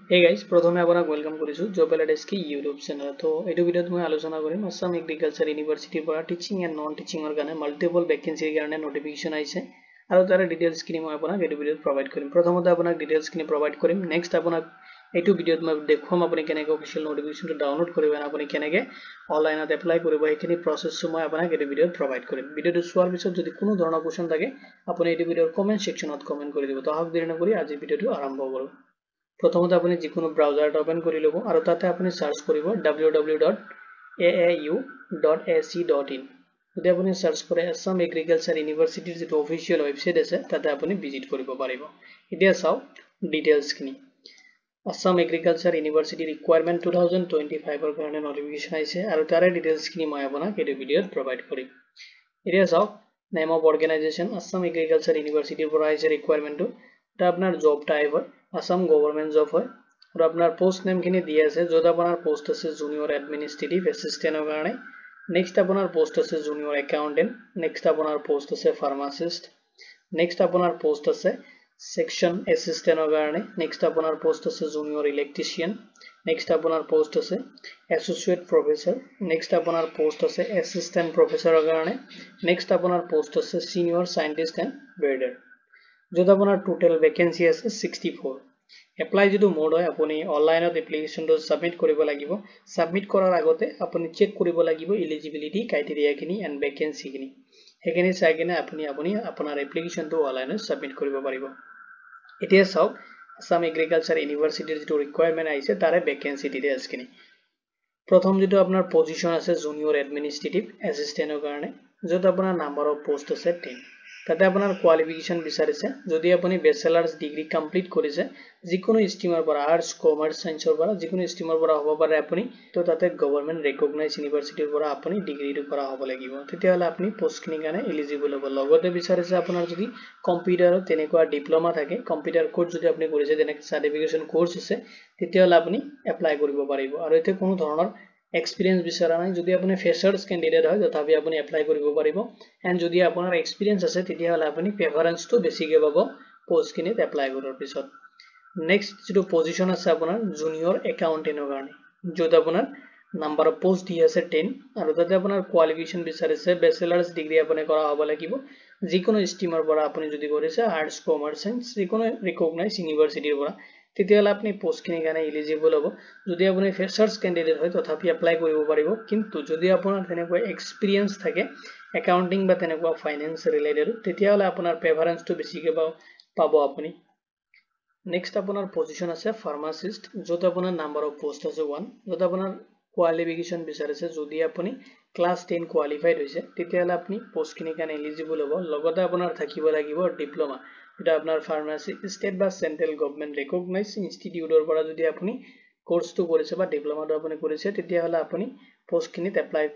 Hey guys, প্ৰথমে আপোনাক welcome কৰিছো জব এলাইডেস কি ইউটিউব চেনেল। তো এইটো ভিডিওত মই আলোচনা কৰিম আসাম এগ্ৰিকালচাৰ ইউনিভাৰ্চিটিৰ পৰা টিচিং এণ্ড নন টিচিংৰ কাৰণে মাল্টিপল ভ্যাকেন্সিৰ কাৰণে নোটিফিকেশন আহিছে আৰু তাৰে ডিটেইলছ খিনি মই আপোনাক এইটো ভিডিওত প্ৰভাইড কৰিম। প্ৰথমতে আপোনাক ডিটেইলছ খিনি প্ৰভাইড কৰিম, নেক্সট আপোনাক এইটো ভিডিওত মই দেখুৱাম আপুনি কেনেকৈ অফিচিয়েল নোটিফিকেশনটো ডাউনলোড কৰিব আৰু আপুনি কেনেকৈ অনলাইনত এপ্লাই কৰিব এইখিনি প্ৰসেছটো মই আপোনাক এইটো ভিডিওত প্ৰভাইড কৰিম। ভিডিওটো চোৱাৰ পিছত যদি কোনো ধৰণৰ কোৱেশ্চন থাকে আপুনি এইটো ভিডিওৰ কমেন্ট সেকশনত কমেন্ট কৰি দিব। তো আহক দেৰি নকৰি আজি ভিডিওটো আৰম্ভ কৰোঁ। প্ৰথমতে আপুনি যিকোনো ব্ৰাউজাৰত ওপেন কৰি ল'ব আৰু তাতে আপুনি সাৰ্চ কৰিব www.aau.ac.in। যদি আপুনি সাৰ্চ কৰে আসাম এগ্ৰিকালচাৰ ইউনিভাৰ্চিটিৰ যেটো অফিচিয়েল ওয়েবসাইট আছে তাতে আপুনি ভিজিট কৰিব পাৰিব। এতিয়া চাওক ডিটেইলছখিনি। আসাম এগ্ৰিকালচাৰ ইউনিভাৰ্চিটি ৰিকুৱাৰমেন্ট 2025 ৰ কাৰণে নোটিফিকেশন আহিছে আৰু তাৰে ডিটেইলছখিনি মই আপোনাক এই ভিডিওত প্ৰভাইড কৰিম। এতিয়া চাওক name of organisation Assam agriculture ইউনিভাৰ্চিটিৰ পৰা আহিছে ৰিকুৱাৰমেন্টটো। এটা আপোনাৰ জব টাইপ হয় আসাম গভৰ্নমেন্ট জব হয় আৰু আপোনাৰ পোষ্ট নেম খিনি দিয়া আছে যত আপোনাৰ পোষ্ট আছে জুনিয়ৰ এডমিনিষ্ট্ৰেটিভ এসিস্টেন্টৰ কাৰণে। নেক্সট আপোনাৰ পোষ্ট আছে জুনিয়ৰ একাউন্টেন্ট, নেক্সট আপোনাৰ পোষ্ট আছে ফাৰ্মাসিষ্ট, নেক্সট আপোনাৰ পোষ্ট আছে সেকশন এসিস্টেন্টৰ কাৰণে, নেক্সট আপোনাৰ পোষ্ট আছে জুনিয়ৰ ইলেক্ট্ৰিচিয়ান, নেক্সট আপোনাৰ পোষ্ট আছে এসোসিয়েট প্ৰফেসৰ, নেক্সট আপোনাৰ পোষ্ট আছে এসিস্ট্যান্ট প্ৰফেসৰৰ কাৰণে, নেক্সট আপোনাৰ পোষ্ট আছে সিনিয়ৰ সায়েন্টিস্ট এণ্ড ব্ৰেডাৰ। যত আপোনাৰ টোটাল ভ্যাকেন্সি আছে 64। এপ্লাই যেটো মোড হয় আপুনি অনলাইনত এপ্লিকেশনটো সাবমিট কৰিব লাগিব। সাবমিট কৰাৰ আগতে আপুনি চেক কৰিব লাগিব এলিজিবিলিটি ক্ৰাইটেৰিয়া খিনি এণ্ড ভ্যাকেন্সি খিনি। হেখিনি চাই কিনে আপুনি আপোনাৰ এপ্লিকেশনটো অনলাইনত সাবমিট কৰিব পাৰিব। এতিয়া চাওক আসাম এগ্ৰিকালচাৰ ইউনিভাৰ্চিটিৰ যেটো ৰিকুৱাৰমেন্ট আহিছে তাৰে ভ্যাকেন্সি ডিটেইলছ খিনি। প্ৰথম যেটো আপোনাৰ পজিশন আছে জুনিয়ৰ এডমিনিষ্ট্ৰেটিভ এসিস্টেন্টৰ কাৰণে যত আপোনাৰ নাম্বাৰ অফ পোষ্ট আছে 10। তাতে আপোনাৰ কোৱালিফিকেশন বিচাৰিছে যদি আপুনি বেচেলাৰ্স ডিগ্ৰী কমপ্লিট কৰিছে যিকোনো ষ্ট্ৰীমৰ পৰা আৰ্টস কমাৰ্চ সায়েন্সৰ পৰা যিকোনো ষ্ট্ৰীমৰ পৰা হ'ব পাৰে আপুনি। তো তাতে গভৰ্নমেন্ট ৰেকগনাইজ ইউনিভাৰ্চিটিৰ পৰা আপুনি ডিগ্ৰীটো কৰা হ'ব লাগিব, তেতিয়াহলে আপুনি পোষ্টখিনিৰ কাৰণে এলিজিবল হ'ব। লগতে বিচাৰিছে আপোনাৰ যদি কম্পিউটাৰত তেনেকুৱা ডিপ্লোমা থাকে, কম্পিউটাৰ কোৰ্স যদি আপুনি কৰিছে যেনেকৈ সাৰ্টিফিকেশন কোৰ্স আছে তেতিয়াহলে আপুনি এপ্লাই কৰিব পাৰিব। আৰু এতে কোনো ধৰণৰ এক্সপিৰিয়েন্স বিচৰা নাই, যদি আপুনি ফ্ৰেছাৰ্স ক্যান্ডিডেট হয় তথাপি আপুনি এপ্লাই কৰিব পাৰিব। এণ্ড যদি আপোনাৰ এক্সপিৰিয়েন্স আছে তেতিয়াহলে আপুনি প্ৰেফাৰেন্সটো বেছিকৈ পাব পোষ্টখিনিত এপ্লাই কৰাৰ পিছত। নেক্সট যেটো পজিশন আছে আপোনাৰ জুনিয়ৰ একাউন্টেন্টৰ কাৰণে যত আপোনাৰ নাম্বাৰ অফ পোষ্ট দি আছে 10 আৰু তাতে আপোনাৰ কোৱালিফিকেশন বিচাৰিছে বেচেলাৰ্স ডিগ্ৰী আপুনি কৰা হ'ব লাগিব যিকোনো ষ্ট্ৰীমৰ পৰা আপুনি যদি কৰিছে আৰ্টস কমাৰ্চ সায়েন্স যিকোনো ৰিকগনাইজ ইউনিভাৰ্চিটিৰ পৰা তেতিয়াহলে আপুনি পোষ্টখিনিৰ কাৰণে এলিজিবল হ'ব। যদি আপুনি ফ্ৰেছাৰ্স ক্যান্ডিডেট হয় তথাপি এপ্লাই কৰিব পাৰিব, কিন্তু যদি আপোনাৰ তেনেকুৱা এক্সপিৰিয়েন্স থাকে একাউন্টিং বা তেনেকুৱা ফাইনেন্স ৰিলেটেড তেতিয়াহলে আপোনাৰ প্ৰেফাৰেন্সটো বেছিকৈ পাব আপুনি। নেক্সট আপোনাৰ পজিশন আছে ফাৰ্মাসিষ্ট যত আপোনাৰ নাম্বাৰ অফ পোষ্ট আছে 1। যত আপোনাৰ কোৱালিফিকেশন বিচাৰিছে যদি আপুনি ক্লাছ 10 কোৱালিফাইড হৈছে তেতিয়াহলে আপুনি পোষ্টখিনিৰ কাৰণে এলিজিবল হ'ব। লগতে আপোনাৰ থাকিব লাগিব ডিপ্লোমা, এটা আপোনাৰ ফাৰ্মাসি ষ্টেট বা সেন্ট্ৰেল গভৰ্নমেন্ট ৰেকগনাইজ ইনষ্টিটিউটৰ পৰা যদি আপুনি কোৰ্সটো কৰিছে বা ডিপ্লোমাটো আপুনি কৰিছে তেতিয়াহলে আপুনি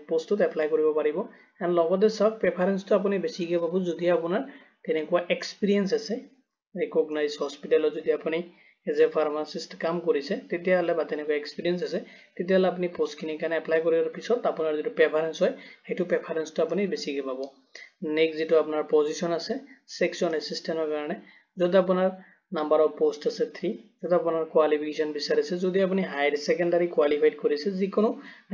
পোষ্টত এপ্লাই কৰিব পাৰিব। এণ্ড লগতে চাওক প্ৰেফাৰেন্সটো আপুনি বেছিকৈ পাব যদি আপোনাৰ তেনেকুৱা এক্সপিৰিয়েন্স আছে ৰিকগনাইজ হস্পিটেলত যদি আপুনি এজ এ ফাৰ্মাসিষ্ট কাম কৰিছে তেতিয়াহলে বা তেনেকুৱা এক্সপিৰিয়েন্স আছে তেতিয়াহলে আপুনি পোষ্টখিনিৰ কাৰণে এপ্লাই কৰাৰ পিছত আপোনাৰ যেটো প্ৰেফাৰেন্স হয় হেতু প্ৰেফাৰেন্সটো আপুনি বেছিকৈ পাব। নেক্সট যেটো আপোনাৰ পজিশন আছে সেকশন এসিস্টেন্টৰ কাৰণে যত আপোনাৰ নাম্বাৰ অফ পোষ্ট আছে 3। যত আপোনাৰ কোৱালিফিকেশন বিচাৰিছে যদি আপুনি হায়াৰ সেকেন্ডাৰী কোৱালিফাইড কৰিছে যিকোনো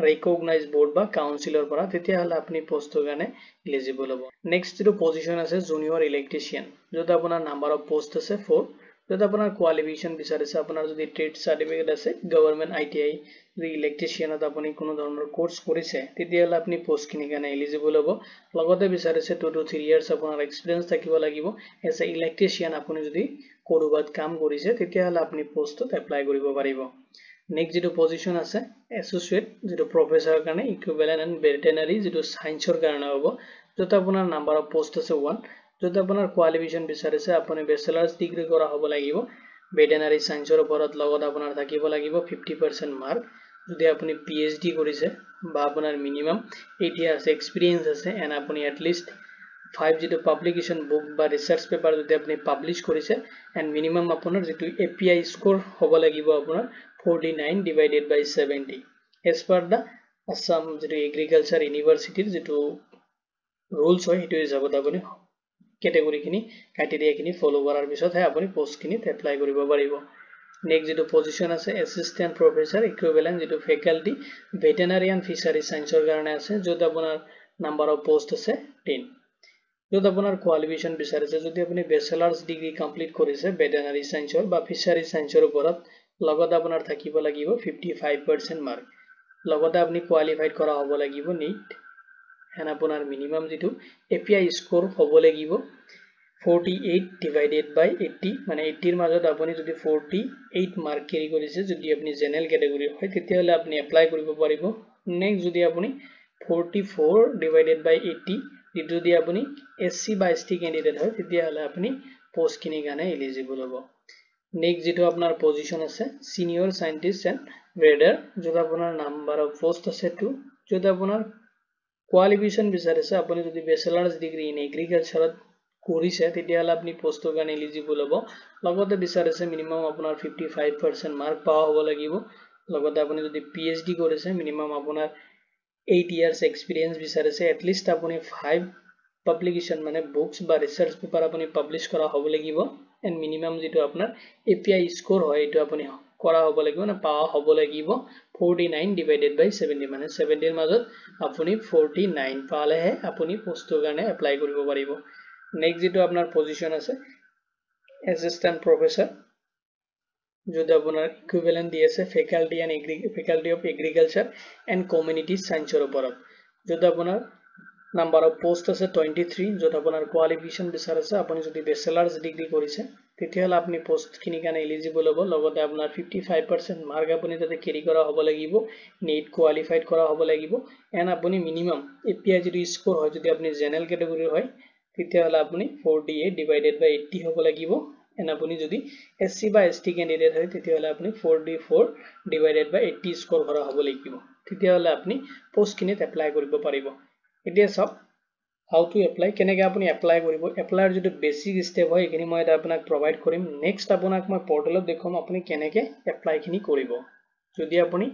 ৰিকগনাইজ বোৰ্ড বা কাউন্সিলৰ পৰা তেতিয়াহলে আপুনি পোষ্টৰ কাৰণে এলিজিবল হ'ব। নেক্সট যেটো পজিশন আছে জুনিয়ৰ ইলেক্ট্ৰিচিয়ান যত আপোনাৰ নাম্বাৰ অফ পোষ্ট আছে 4। যত আপোনাৰ কোৱালিফিকেশন বিচাৰিছে আপোনাৰ যদি ট্ৰেড সাৰ্টিফিকেট আছে গভৰ্নমেন্ট ITI যদি ইলেক্ট্ৰিচিয়ানত আপুনি কোনো ধৰণৰ কোৰ্স কৰিছে তেতিয়াহলে আপুনি পোষ্টখিনিৰ কাৰণে এলিজিবল হ'ব। লগতে বিচাৰিছে 2 to 3 ইয়াৰ্স আপোনাৰ এক্সপিৰিয়েন্স থাকিব লাগিব এজ এ ইলেক্ট্ৰিচিয়ান আপুনি যদি কৰবাত কাম কৰিছে তেতিয়াহলে আপুনি পোষ্টত এপ্লাই কৰিব পাৰিব। নেক্সট যেটো পজিশন আছে এসোসিয়েট যেটো প্ৰফেসৰৰ কাৰণে ইকুইভ্যালেন্ট এণ্ড ভেটেনাৰী যেটো সায়েন্সৰ কাৰণে হ'ব যত আপোনাৰ নাম্বাৰ অফ পোষ্ট আছে 1। যত আপোনাৰ কোৱালিফিকেশন বিচাৰিছে আপুনি বেচেলাৰ্স ডিগ্ৰী কৰা হ'ব লাগিব ভেটেনাৰী সায়েন্সৰ ওপৰত, লগত আপোনাৰ থাকিব লাগিব 50% মাৰ্ক। যদি আপুনি PhD কৰিছে বা আপোনাৰ মিনিমাম 8 ইয়াৰ্স এক্সপিৰিয়েন্স আছে এণ্ড আপুনি এটলিষ্ট 5 যেটো পাব্লিকেশন বুক বা ৰিসাৰ্চ পেপাৰ যদি আপুনি পাবলিশ কৰিছে এণ্ড মিনিমাম আপোনাৰ যেটো API স্কোৰ হ'ব লাগিব আপোনাৰ 49/70 এজ পাৰ দা আসাম যেটো এগ্ৰিকালচাৰ ইউনিভাৰ্চিটিৰ যেটো ৰুলছ হয় হেতু হিচাপত আপুনি ক্যাটেগৰি খিনি ক্ৰাইটেৰিয়া খিনি ফলো কৰাৰ পিছতহে আপুনি পোষ্টখিনিত এপ্লাই কৰিব পাৰিব। নেক্সট যেটো পজিশন আছে এসিস্ট্যান্ট প্ৰফেসৰ ইকুইভ্যালেন্ট যেটো ফেকাল্টি ভেটেনাৰি এণ্ড ফিচাৰী সায়েন্সৰ কাৰণে আছে যত আপোনাৰ নাম্বাৰ অফ পোষ্ট আছে 10 যত আপোনাৰ কোৱালিফিকেশন বিচাৰিছে যদি আপুনি বেচেলাৰ্স ডিগ্ৰী কমপ্লিট কৰিছে ভেটেনাৰি সায়েন্সৰ বা ফিচাৰী সায়েন্সৰ ওপৰত লগত আপোনাৰ থাকিব লাগিব 55% মাৰ্ক লগতে আপুনি কোৱালিফাইড কৰা হ'ব লাগিব নিট এণ্ড আপোনাৰ মিনিমাম যেটো এপিআই স্কোৰ হ'ব লাগিব 48 divided by 80 মানে 80 ৰ মাজত আপুনি যদি 48 মাৰ্ক কেৰি কৰিছে যদি আপুনি জেনাৰেল ক্যাটাগৰী হয় তেতিয়াহলে আপুনি এপ্লাই কৰিব পাৰিব নেক্সট যদি আপুনি 44 divided by 80 যদি আপুনি এসসি বা এসটি ক্যান্ডিডেট হয় তেতিয়াহলে আপুনি পোষ্ট কিনি গানে এলিজিবল হ'ব নেক্সট যেটো আপোনাৰ পজিশন আছে সিনিয়ৰ সায়েন্টিস্ট এণ্ড গ্ৰেডাৰ যত আপোনাৰ নাম্বাৰ অফ পোষ্ট আছে 2 যত আপোনাৰ কোৱালিফিকেশন বিচাৰিছে আপুনি যদি বেচেলাৰ্স ডিগ্ৰী ইন এগ্ৰিকালচাৰত কৰিছে তেতিয়াহলে আপুনি পোষ্টৰ কাৰণে এলিজিবল হ'ব লগতে বিচাৰিছে মিনিমাম আপোনাৰ 55% মাৰ্ক পাওয়া হ'ব লাগিব লগতে আপুনি যদি পিএইচডি কৰিছে মিনিমাম আপোনাৰ 8 years experience বিচাৰিছে at least আপুনি 5 publication মানে বুকস বা ৰিসাৰ্চ পেপাৰ আপুনি পাবলিশ কৰা হ'ব লাগিব এণ্ড মিনিমাম যেটো আপোনাৰ এপিআই স্কোৰ হয় এটো আপুনি কৰা হ'ব লাগিব না পাওয়া হ'ব লাগিব 49 divided by 70 মানে 70 ৰ মাজত আপুনি 49 পালেহে আপুনি পোষ্টৰ কাৰণে এপ্লাই কৰিব পাৰিব নেক্সট যেটো আপোনাৰ পজিশন আছে এসিস্ট্যান্ট প্ৰফেসৰ যত আপোনাৰ ইকুইভ্যালেন্ট দি আছে faculty of agriculture and community সায়েন্সৰ ওপৰত যত আপোনাৰ নাম্বাৰ অফ পোষ্ট আছে 23 যত আপোনাৰ কোৱালিফিকেশন বিচাৰিছে আপুনি যদি বেচেলাৰ্স ডিগ্ৰী কৰিছে তেতিয়াহলে আপুনি পোষ্ট কিনি কাৰণে এলিজিবল হ'ব লগতে আপোনাৰ 55% মাৰ্ক আপুনি তাতে কেৰি কৰা হ'ব লাগিব নেট কোৱালিফাইড কৰা হ'ব লাগিব এণ্ড আপুনি মিনিমাম এপিআই যদি স্কোৰ হয় যদি আপুনি জেনাৰেল ক্যাটাগৰী হয় তেতিয়াহলে আপুনি 48 divided by 80 হ'ব লাগিব এণ্ড আপুনি যদি এসসি বা এসটি ক্যান্ডিডেট হয় তেতিয়াহলে আপুনি 44 divided by 80 স্কোৰ কৰা হ'ব লাগিব তেতিয়াহলে আপুনি পোষ্ট কিনিত এপ্লাই কৰিব পাৰিব এতিয়া সব হাউ টু এপ্লাই কেনেকৈ আপুনি এপ্লাই কৰিব এপ্লাইৰ যেটো বেসিক স্টেপ হয় এখিনি মই এটা আপোনাক প্ৰভাইড কৰিম নেক্সট আপোনাক মই পৰ্টেলত দেখাম আপুনি কেনেকৈ এপ্লাই খিনি কৰিব যদি আপুনি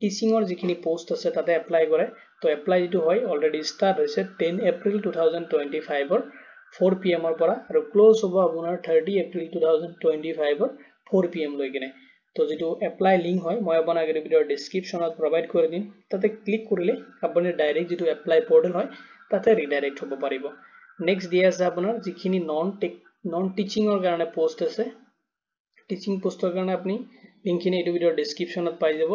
টিচিংৰ যিখিনি পোষ্ট আছে তাতে এপ্লাই কৰে তো এপ্লাই যেটো হয় অলৰেডি স্টাৰ্ট হৈছে 10 এপ্ৰিল 2025 ৰ 4 PM ৰ পৰা আৰু ক্লোজ হ'ব আপোনাৰ 30 এপ্ৰিল 2025 ৰ 4 PM লৈ কিনে তো যেটো এপ্লাই লিংক হয় মই আপোনাক এই ভিডিওৰ ডেসক্ৰিপচনত প্ৰভাইড কৰি দিম তাতে ক্লিক কৰিলে আপুনি ডাইৰেক্ট যেটো এপ্লাই পৰ্টেল হয় তাতে ৰিডাইৰেক্ট হ'ব পাৰিব নেক্সট দিয়া আছে আপোনাৰ যিখিনি নন টিচিংৰ কাৰণে পোষ্ট আছে টিচিং পোষ্টৰ কাৰণে আপুনি লিংকখিনি এই ভিডিওৰ ডেসক্ৰিপচনত পাই যাব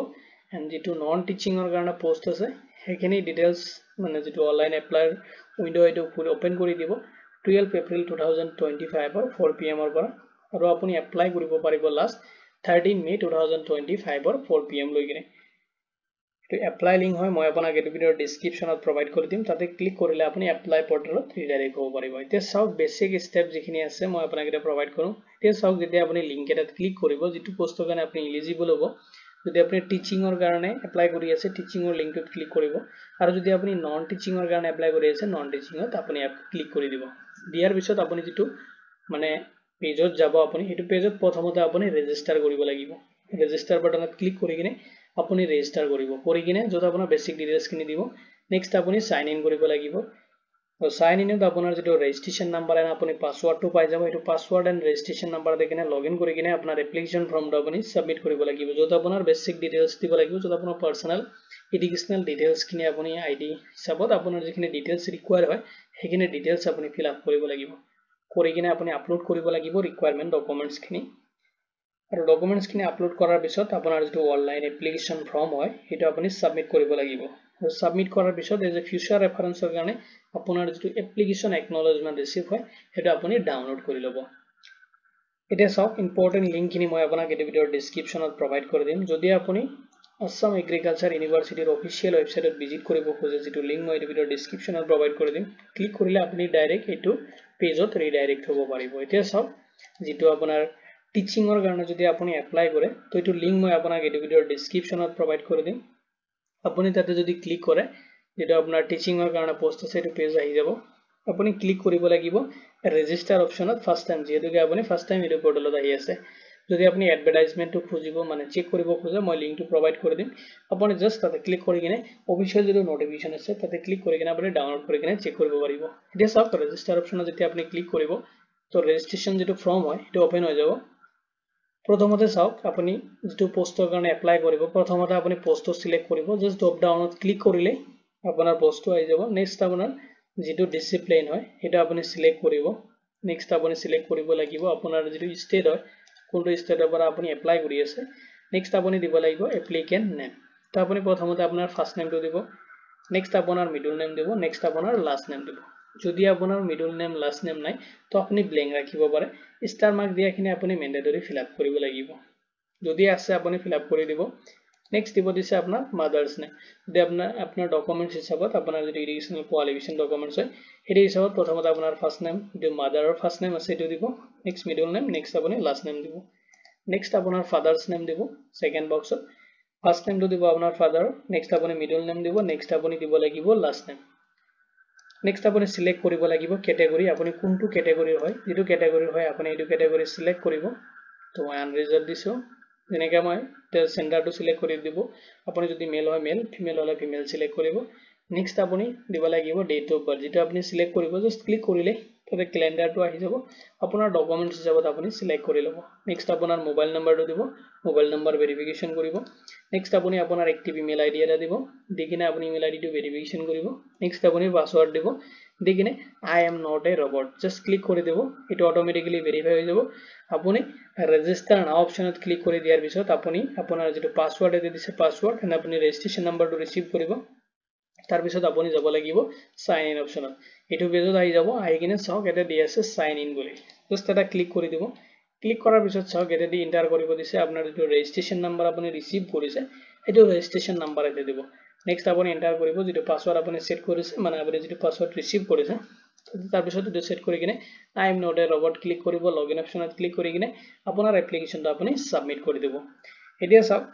এণ্ড যেটো নন টিচিংৰ কাৰণে পোষ্ট আছে সেইখিনি ডিটেইলছ মানে যেটো অনলাইন এপ্লাই উইন্ডো এটো ফুল ওপেন কৰি দিব 12 এপ্ৰিল 2025 ৰ 4 PM ৰ পৰা আৰু আপুনি এপ্লাই কৰিব পাৰিব লাষ্ট 13 মে 2025 ৰ 4 PM লৈ কিনে এটো এপ্লাই লিংক হয় মই আপোনাক এই ভিডিওৰ ডেসক্ৰিপচনত প্ৰভাইড কৰি দিম তাতে ক্লিক কৰিলে আপুনি এপ্লাই পৰ্টেলত ৰিডাইৰেক্ট হ'ব পাৰিব এতিয়া চাওক বেসিক স্টেপ যিখিনি আছে মই আপোনাক এটা প্ৰভাইড কৰোঁ এতিয়া চাওক যেতিয়া আপুনি লিংক এটাত ক্লিক কৰিব যেটো পোষ্টৰ কাৰণে আপুনি এলিজিবল হ'ব যদি আপুনি টিচিংৰ কাৰণে এপ্লাই কৰি আছে টিচিংৰ লিংকটোত ক্লিক কৰিব আৰু যদি আপুনি নন টিচিংৰ কাৰণে এপ্লাই কৰি আছে নন টিচিংত আপুনি ক্লিক কৰি দিব দিয়াৰ পিছত আপুনি যেটো মানে পেজত যাব আপুনি এটো পেজত প্ৰথমতে আপুনি ৰেজিষ্টাৰ কৰিব লাগিব ৰেজিষ্টাৰ বাটনত ক্লিক কৰি কিনে আপুনি ৰেজিষ্টাৰ কৰি কিনে যত আপোনাৰ বেসিক ডিটেইলছ খিনি দিব নেক্সট আপুনি সাইন ইন কৰিব লাগিব আৰু সাইন ইনত আপোনাৰ যেটো ৰেজিষ্ট্ৰেচন নাম্বাৰ এণ্ড আপুনি পাসওয়াৰ্ডটো পাই যাব এটো পাসওয়াৰ্ড এণ্ড ৰেজিষ্ট্ৰেচন নাম্বাৰ দি কিনে লগইন কৰি কিনে আপোনাৰ এপ্লিকেশন ফৰ্মটো আপুনি সাবমিট কৰিব লাগিব যত আপোনাৰ বেসিক ডিটেইলছ দিব লাগিব যত আপোনাৰ পাৰ্সোনাল এডুকেশনাল ডিটেইলছ খিনি আপুনি আইডি হিচাপত আপোনাৰ যিখিনি ডিটেইলছ ৰিকোয়াৰ হয় সেইখিনি ডিটেইলছ আপুনি ফিল আপ কৰিব লাগিব কৰি কিনে আপুনি আপলোড কৰিব লাগিব ৰিকোয়াৰমেন্ট ডকুমেন্টছ খিনি আৰু ডকুমেন্টছ খিনি আপলোড কৰাৰ পিছত আপোনাৰ যেটো অনলাইন এপ্লিকেশন ফৰ্ম হয় হেতু আপুনি সাবমিট কৰিব লাগিব আৰু সাবমিট কৰাৰ পিছত এজ এ ফিউচাৰ ৰেফাৰেন্সৰ কাৰণে আপোনাৰ যেটো এপ্লিকেশন একনলেজমেন্ট ৰিসিভ হয় হেতু আপুনি ডাউনলোড কৰি ল'ব এতিয়া চাওক ইম্পৰ্টেন্ট লিংক খিনি মই আপোনাক এই ভিডিওৰ ডেসক্ৰিপচনত প্ৰভাইড কৰি দিম যদি আপুনি আসাম এগ্ৰিকালচাৰ ইউনিভাৰ্চিটিৰ অফিচিয়েল ৱেবসাইটত ভিজিট কৰিব খোজে যেটো লিংক মই এই ভিডিওৰ ডেসক্ৰিপচনত প্ৰভাইড কৰি দিম ক্লিক কৰিলে আপুনি ডাইৰেক্ট এটো পেজত ৰিডাইৰেক্ট হ'ব পাৰিব এতিয়া চাওক যেটো আপোনাৰ টিচিংৰ কাৰণে যদি আপুনি এপ্লাই কৰে তো এটো লিংক মই আপোনাক এই ভিডিওৰ ডেসক্ৰিপচনত প্ৰভাইড কৰি দিম আপুনি তাতে যদি ক্লিক কৰে যেটো আপোনাৰ টিচিংৰ কাৰণে পোষ্ট আছে এটো পেজ আহি যাব আপুনি ক্লিক কৰিব লাগিব ৰেজিষ্টাৰ অপচনত ফাৰ্স্ট টাইম যেহেতু আপুনি ফাৰ্স্ট টাইম এটো পৰ্টেলত আহি আছে যদি আপুনি এডভাৰটাইজমেন্টটো খুজিব মানে চেক কৰিব খোজে মই লিংকটো প্ৰভাইড কৰি দিম আপুনি জাস্ট তাতে ক্লিক কৰি কিনে অফিচিয়েল যেটো নোটিফিকেশন আছে তাতে ক্লিক কৰি কিনে আপুনি ডাউনলোড কৰি কিনে চেক কৰিব পাৰিব এতিয়া চাওক ৰেজিষ্টাৰ অপচনত যেতিয়া আপুনি ক্লিক কৰিব তো ৰেজিষ্ট্ৰেচন যেটো ফৰ্ম হয় এটো ওপেন হৈ যাব প্ৰথমতে চাওক আপুনি যেটো পোষ্টৰ কাৰণে এপ্লাই কৰিব প্ৰথমতে আপুনি পোষ্টটো সিলেক্ট কৰিব জাস্ট ড্ৰপ ডাউনত ক্লিক কৰিলে আপোনাৰ পোষ্টটো আহি যাব নেক্সট আপোনাৰ যেটো ডিসিপ্লিন হয় এটা আপুনি সিলেক্ট কৰিব নেক্সট আপুনি সিলেক্ট কৰিব লাগিব আপোনাৰ যেটো ষ্টেট হয় কোনটো ষ্টেটৰ পৰা আপুনি এপ্লাই কৰি আছে নেক্সট আপুনি দিব লাগিব এপ্লিকেন্ট নেম তো আপুনি প্ৰথমতে আপোনাৰ ফাৰ্স্ট নেমটো দিব নেক্সট আপোনাৰ মিডল নেম দিব নেক্সট আপোনাৰ লাষ্ট নেম দিব যদি আপোনাৰ মিডল নেম লাষ্ট নেম নাই তো আপুনি ব্ল্যাঙ্ক ৰাখিব পাৰে ষ্টাৰ মাৰ্ক দিয়াখিনি আপুনি ম্যান্ডেটৰি ফিল আপ কৰিব লাগিব যদি আছে আপুনি ফিল আপ কৰি দিব নেক্সট দিব দিছে আপোনাৰ মাদাৰ্স নেম যদি আপোনাৰ ডকুমেন্টস হিচাপত আপোনাৰ যদি এডুকেশনাল কোৱালিফিকেশন ডকুমেন্টস হয় হেৰি হিচাপত প্ৰথমতে আপোনাৰ ফাৰ্স্ট নেম যদি মাদাৰৰ ফাৰ্স্ট নেম আছে এটো দিব নেক্সট মিডল নেম নেক্সট আপুনি লাষ্ট নেম দিব নেক্সট আপোনাৰ ফাদাৰ্স নেম দিব সেকেন্ড বক্সত ফাৰ্স্ট নেমটো দিব আপোনাৰ ফাদাৰ নেক্সট আপুনি মিডল নেম দিব নেক্সট আপুনি দিব লাগিব লাষ্ট নেম নেক্সট আপুনি সিলেক্ট কৰিব লাগিব ক্যাটাগৰী আপুনি কোনটো ক্যাটাগৰীৰ হয় যেটো ক্যাটাগৰীৰ হয় আপুনি এটো ক্যাটাগৰী সিলেক্ট কৰিব তো মই আনৰিজাৰ্ভ দিছো যেনেকৈ মই সেন্টাৰটো সিলেক্ট কৰি দিব আপুনি যদি মেল হয় মেল ফিমেল হলে ফিমেল সিলেক্ট কৰিব নেক্সট আপুনি দিব লাগিব ডেট অফ বাৰ্থ যেটো আপুনি সিলেক্ট কৰিব জাস্ট ক্লিক কৰিলে তবে ক্যালেন্ডাৰটো আহি যাব আপোনাৰ ডকুমেন্টস হিচাপত আপুনি সিলেক্ট কৰি লব নেক্সট আপোনাৰ মোবাইল নাম্বাৰটো দিব মোবাইল নাম্বাৰ ভেৰিফিকেশন কৰিব নেক্সট আপুনি আপোনাৰ এক্টিভ ইমেইল আইডি এটা দিব দিকিনে আপুনি ইমেইল আইডিটো ভেৰিফিকেশন কৰিব নেক্সট আপুনি পাসওয়াৰ্ড দিব দিকিনে I am not a robot just click কৰি দিব এটো অটোমেটিক্যালি ভেৰিফাই হৈ যাব আপুনি ৰেজিষ্টাৰ নাও অপচনত ক্লিক কৰি দিয়াৰ পিছত আপুনি আপোনাৰ যেটো পাসওয়াৰ্ড এটো দিছে পাসওয়াৰ্ড এন্ড আপুনি ৰেজিষ্ট্ৰেচন নাম্বাৰটো ৰিসিভ কৰিব তাৰ পিছত আপুনি যাব লাগিব সাইন ইন অপচনত এটো পেজত আহি যাব আহি কিনে চাওক এটা দি আছে সাইন ইন বুলি জাস্ট এটা ক্লিক কৰি দিব ক্লিক কৰাৰ পিছত চাওক এটা দি এন্টাৰ কৰিব দিছে আপোনাৰ যেটো ৰেজিষ্ট্ৰেচন নাম্বাৰ আপুনি ৰিসিভ কৰিছে এটো ৰেজিষ্ট্ৰেচন নাম্বাৰ এটা দিব নেক্সট আপুনি এন্টাৰ কৰিব যেটো পাসওয়াৰ্ড আপুনি সেট কৰিছে মানে আপুনি যেটো পাসওয়াৰ্ড ৰিসিভ কৰিছে তাৰ পিছত এটো সেট কৰি কিনে আই am not a robot click কৰিব লগইন অপচনত ক্লিক কৰি কিনে আপোনাৰ এপ্লিকেশনটো আপুনি সাবমিট কৰি দিব এতিয়া চাওক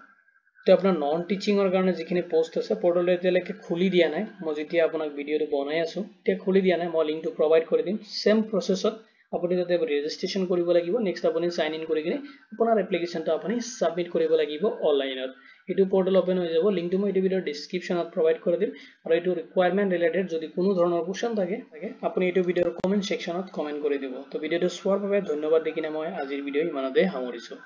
তো আপোনাৰ নন টিচিংৰ কাৰণে যিখিনি পোষ্ট আছে পোৰ্টেলটো এতিয়ালৈকে খুলি দিয়া নাই মই যেতিয়া আপোনাক ভিডিওটো বনাই আছো তেতিয়া খুলি দিয়া নাই মই লিংকটো প্ৰভাইড কৰি দিম সেম প্ৰসেছত আপুনি তাতে ৰেজিষ্ট্ৰেচন কৰিব লাগিব নেক্সট আপুনি সাইন ইন কৰি কিনে আপোনাৰ এপ্লিকেশনটো আপুনি সাবমিট কৰিব লাগিব অনলাইনত এটো পোৰ্টেল ওপেন হৈ যাব লিংকটো মই এই ভিডিওৰ ডেসক্ৰিপচনত প্ৰভাইড কৰি দিম আৰু এটো ৰিকোয়াৰমেন্ট ৰিলেটেড যদি কোনো ধৰণৰ কোৱেশ্চন থাকে আপুনি এই ভিডিওৰ কমেন্ট সেকশনত কমেন্ট কৰি দিব তো ভিডিওটো চোৱাৰ বাবে ধন্যবাদ দিকিনে মই আজিৰ ভিডিও ইমানতে সামৰিছো